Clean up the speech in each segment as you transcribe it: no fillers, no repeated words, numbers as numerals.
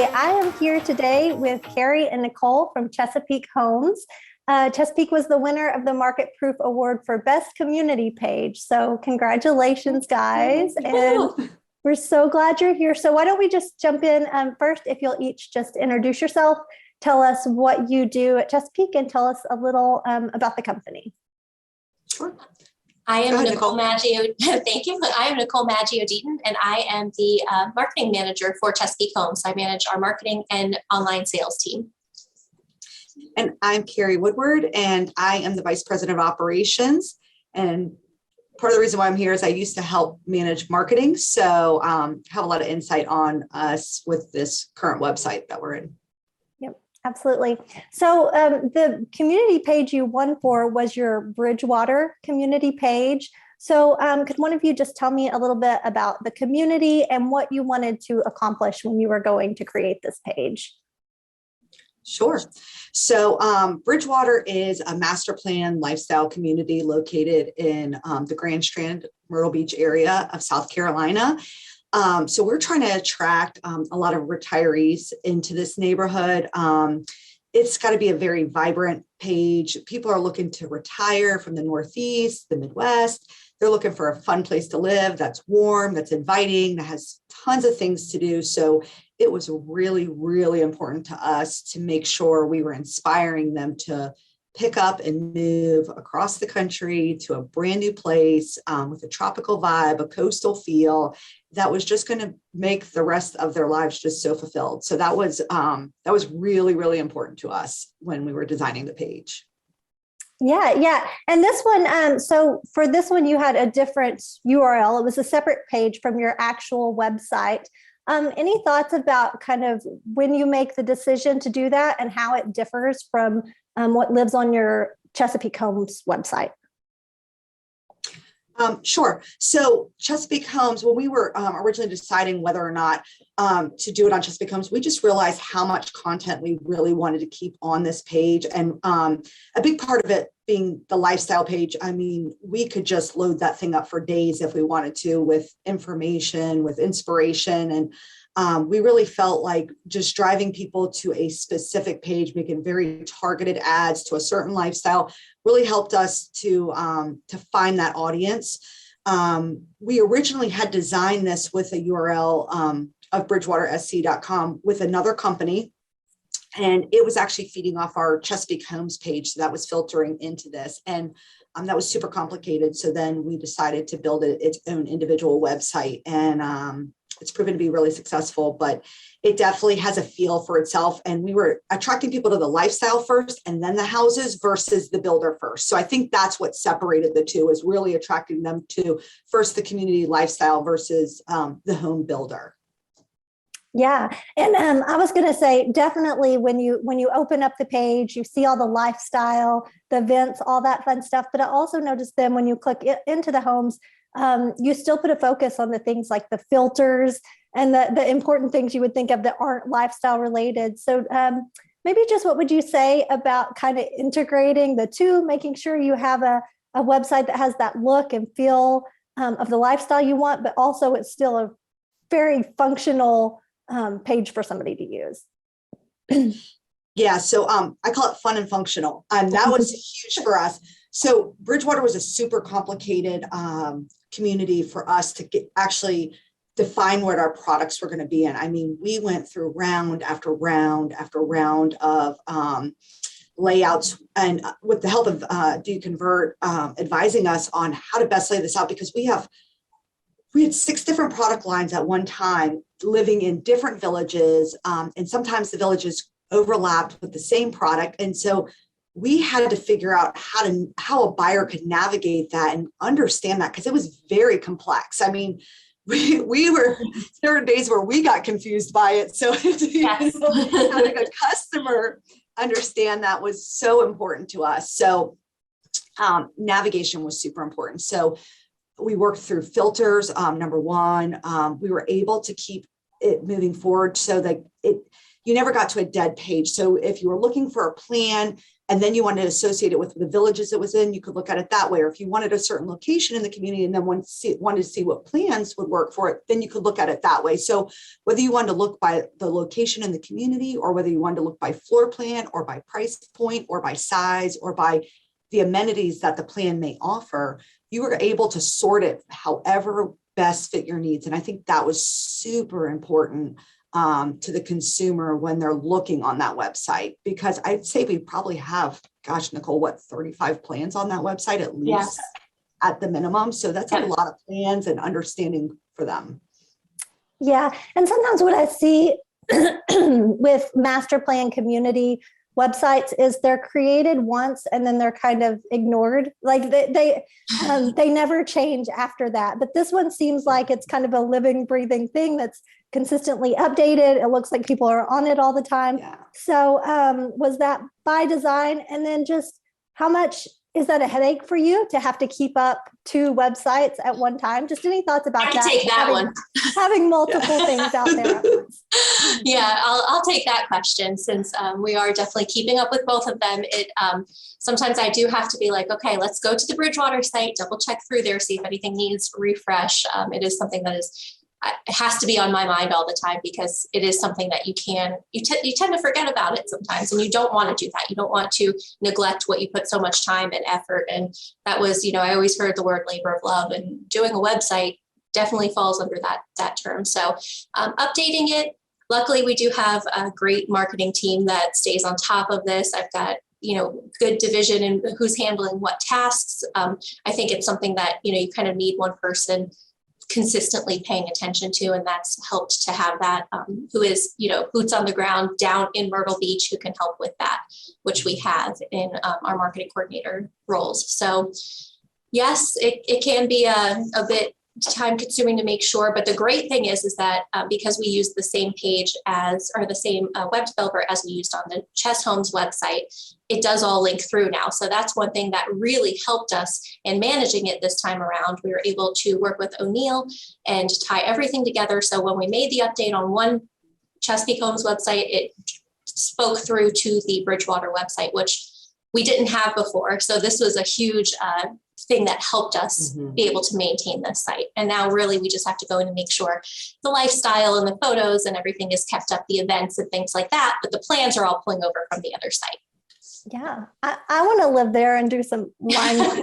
Hi, I am here today with Carrie and Nicole from Chesapeake Homes. Chesapeake was the winner of the Market Proof Award for Best Community Page. So congratulations, guys. And we're so glad you're here. So why don't we just jump in first, if you'll each just introduce yourself, tell us what you do at Chesapeake, and tell us a little about the company. Sure. I am Nicole Maggio. Thank you. I am Nicole Maggio Deaton, and I am the marketing manager for Chesapeake Homes. I manage our marketing and online sales team. And I'm Carrie Woodward, and I am the Vice President of Operations. And part of the reason why I'm here is I used to help manage marketing, so have a lot of insight on us with this current website that we're in. Absolutely. So the community page you won for was your Bridgewater community page. So could one of you just tell me a little bit about the community and what you wanted to accomplish when you were going to create this page? Sure. So Bridgewater is a master plan lifestyle community located in the Grand Strand, Myrtle Beach area of South Carolina. So we're trying to attract a lot of retirees into this neighborhood. It's got to be a very vibrant page. People are looking to retire from the Northeast, the Midwest. They're looking for a fun place to live that's warm, that's inviting, that has tons of things to do. So it was really, really important to us to make sure we were inspiring them to pick up and move across the country to a brand new place with a tropical vibe, a coastal feel that was just going to make the rest of their lives just so fulfilled. So that was really, really important to us when we were designing the page. Yeah. And this one, so for this one, you had a different URL. It was a separate page from your actual website. Any thoughts about kind of when you make the decision to do that and how it differs from what lives on your Chesapeake Homes website? Sure. So Chesapeake Homes, when we were originally deciding whether or not to do it on Chesapeake Homes, we just realized how much content we really wanted to keep on this page. And a big part of it being the lifestyle page, I mean, we could just load that thing up for days if we wanted to, with information, with inspiration. And we really felt like just driving people to a specific page, making very targeted ads to a certain lifestyle, really helped us to find that audience. We originally had designed this with a URL of bridgewatersc.com with another company, and it was actually feeding off our Chesapeake Homes page, so that was filtering into this, and that was super complicated. So then we decided to build its own individual website, and it's proven to be really successful, but it definitely has a feel for itself. And we were attracting people to the lifestyle first and then the houses versus the builder first. So I think that's what separated the two, is really attracting them to first the community lifestyle versus the home builder. Yeah. And I was going to say, definitely when you open up the page, you see all the lifestyle, the events, all that fun stuff. But I also noticed then when you click into the homes, you still put a focus on the things like the filters and the important things you would think of that aren't lifestyle related. So maybe just what would you say about kind of integrating the two, making sure you have a website that has that look and feel of the lifestyle you want, but also it's still a very functional page for somebody to use? Yeah, so I call it fun and functional. That was huge for us. So Bridgewater was a super complicated community for us to actually define what our products were going to be in. I mean, we went through round after round after round of layouts, and with the help of Do You Convert advising us on how to best lay this out, because we had 6 different product lines at one time living in different villages, and sometimes the villages overlapped with the same product. And so we had to figure out how a buyer could navigate that and understand that, because it was very complex. I mean, there were days where we got confused by it. So Yes. having a customer understand that was so important to us. So navigation was super important. So we worked through filters. Number one, we were able to keep it moving forward so that you never got to a dead page. So if you were looking for a plan and then you wanted to associate it with the villages it was in, you could look at it that way. Or if you wanted a certain location in the community and then wanted to see what plans would work for it, then you could look at it that way. So whether you wanted to look by the location in the community, or whether you wanted to look by floor plan or by price point or by size or by the amenities that the plan may offer, you were able to sort it however best fit your needs. And I think that was super important to the consumer when they're looking on that website, because I'd say we probably have, gosh, Nicole, what, 35 plans on that website at least, Yes. at the minimum. So that's a lot of plans and understanding for them. Yeah. And sometimes what I see with master plan community websites is they're created once and then they're kind of ignored. Like they never change after that. But this one seems like it's kind of a living, breathing thing that's consistently updated. It looks like people are on it all the time. Yeah. So was that by design? And then just how much is that a headache for you to have to keep up 2 websites at one time? Just any thoughts about that? I can take that one. Having multiple things out there at once. Yeah, I'll take that question, since we are definitely keeping up with both of them. It sometimes I do have to be like, okay, let's go to the Bridgewater site, double check through there, see if anything needs refresh. It is something that it has to be on my mind all the time, because it is something that you tend to forget about it sometimes, and you don't want to do that. You don't want to neglect what you put so much time and effort. And that was, I always heard the word labor of love, and doing a website definitely falls under that term. So updating it. Luckily, we do have a great marketing team that stays on top of this. I've got good division in who's handling what tasks. I think it's something that you kind of need one person consistently paying attention to, and that's helped to have that who is boots on the ground down in Myrtle Beach, who can help with that, which we have in our marketing coordinator roles. So yes, it can be a bit time consuming to make sure, but the great thing is that because we use the same page or the same web developer as we used on the Chess Homes website, it does all link through now. So that's one thing that really helped us in managing it this time around. We were able to work with O'Neill and tie everything together. So when we made the update on one Chesapeake Homes website, it spoke through to the Bridgewater website, which we didn't have before. So this was a huge thing that helped us be able to maintain this site. And now really we just have to go in and make sure the lifestyle and the photos and everything is kept up, the events and things like that, but the plans are all pulling over from the other site. Yeah, I want to live there and do some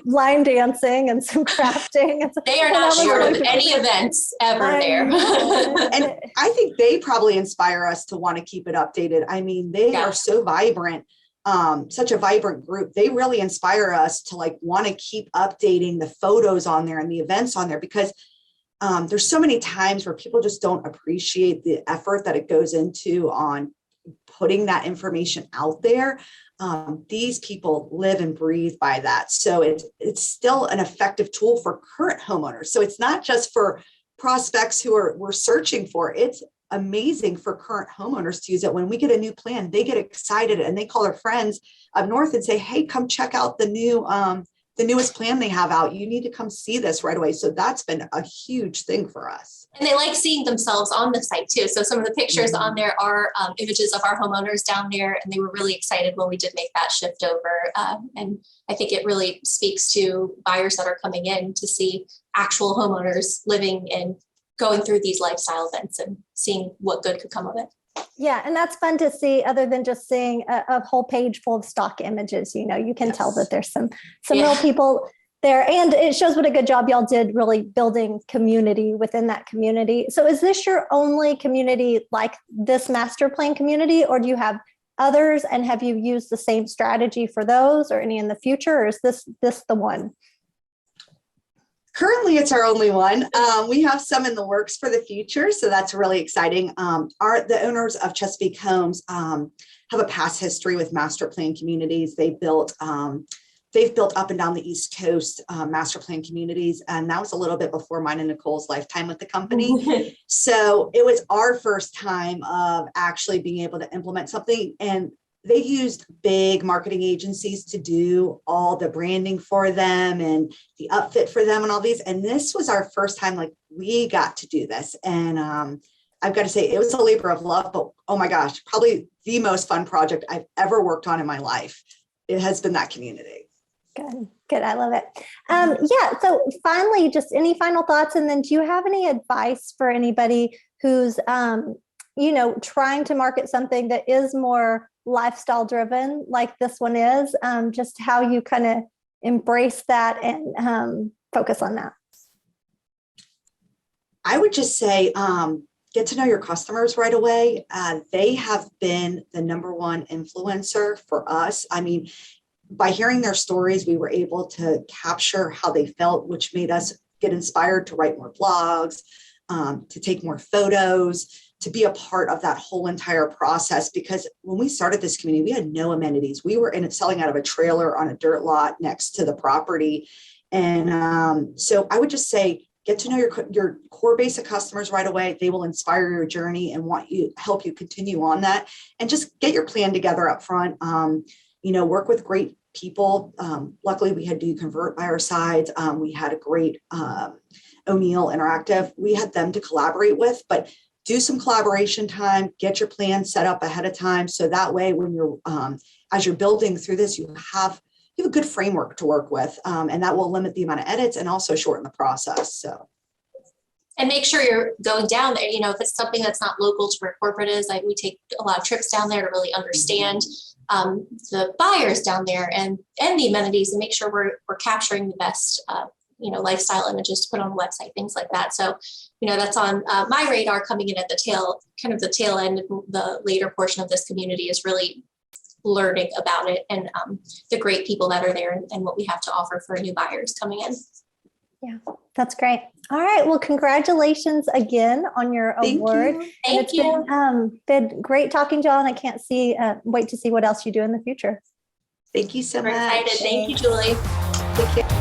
line dancing and some crafting. They are not short of any events ever there. And I think they probably inspire us to want to keep it updated. I mean, they are so vibrant. Such a vibrant group. They really inspire us to want to keep updating the photos on there and the events on there, because there's so many times where people just don't appreciate the effort that it goes into on putting that information out there. These people live and breathe by that. So it's still an effective tool for current homeowners. So it's not just for prospects who we're searching for. It's amazing for current homeowners to use it. When we get a new plan, they get excited and they call their friends up north and say, hey, come check out the newest plan they have out. You need to come see this right away. So that's been a huge thing for us. And they like seeing themselves on the site too. So some of the pictures on there are images of our homeowners down there, and they were really excited when we did make that shift over. And I think it really speaks to buyers that are coming in to see actual homeowners living and going through these lifestyle events and seeing what good could come of it. Yeah, and that's fun to see, other than just seeing a whole page full of stock images. You can tell that there's some real people there, and it shows what a good job y'all did really building community within that community. So is this your only community like this master plan community, or do you have others, and have you used the same strategy for those or any in the future, or is this the one? Currently, it's our only one. We have some in the works for the future, so that's really exciting. The owners of Chesapeake Homes have a past history with master plan communities. They've built up and down the East Coast master plan communities, and that was a little bit before mine and Nicole's lifetime with the company. So it was our first time of actually being able to implement something, and they used big marketing agencies to do all the branding for them and the upfit for them and all these. And this was our first time, we got to do this. And I've got to say it was a labor of love, but oh my gosh, probably the most fun project I've ever worked on in my life. It has been that community. Good, good. I love it. Yeah. So finally, just any final thoughts? And then do you have any advice for anybody who's, trying to market something that is more lifestyle driven like this one is, just how you kind of embrace that and focus on that? I would just say, get to know your customers right away. They have been the number one influencer for us. I mean, by hearing their stories, we were able to capture how they felt, which made us get inspired to write more blogs, to take more photos, to be a part of that whole entire process. Because when we started this community, we had no amenities. We were selling out of a trailer on a dirt lot next to the property. And so I would just say, get to know your core base of customers right away. They will inspire your journey and help you continue on that. And just get your plan together up front. Work with great people. Luckily, we had Do Convert by our sides. We had a great O'Neill Interactive. We had them to collaborate with, but do some collaboration time, get your plan set up ahead of time. So that way, when you're, as you're building through this, you have a good framework to work with, and that will limit the amount of edits and also shorten the process. So. And make sure you're going down there. If it's something that's not local to where corporate is, we take a lot of trips down there to really understand the buyers down there and the amenities, and make sure we're capturing the best lifestyle images to put on the website, things like that. So that's on my radar coming in at the tail end. The later portion of this community is really learning about it and the great people that are there and what we have to offer for new buyers coming in. Yeah, that's great. All right. Well, congratulations again on your award. Thank you. It's been great talking, John. I can't wait to see what else you do in the future. Thank you so much. We're excited. Thank you, Julie. Take care.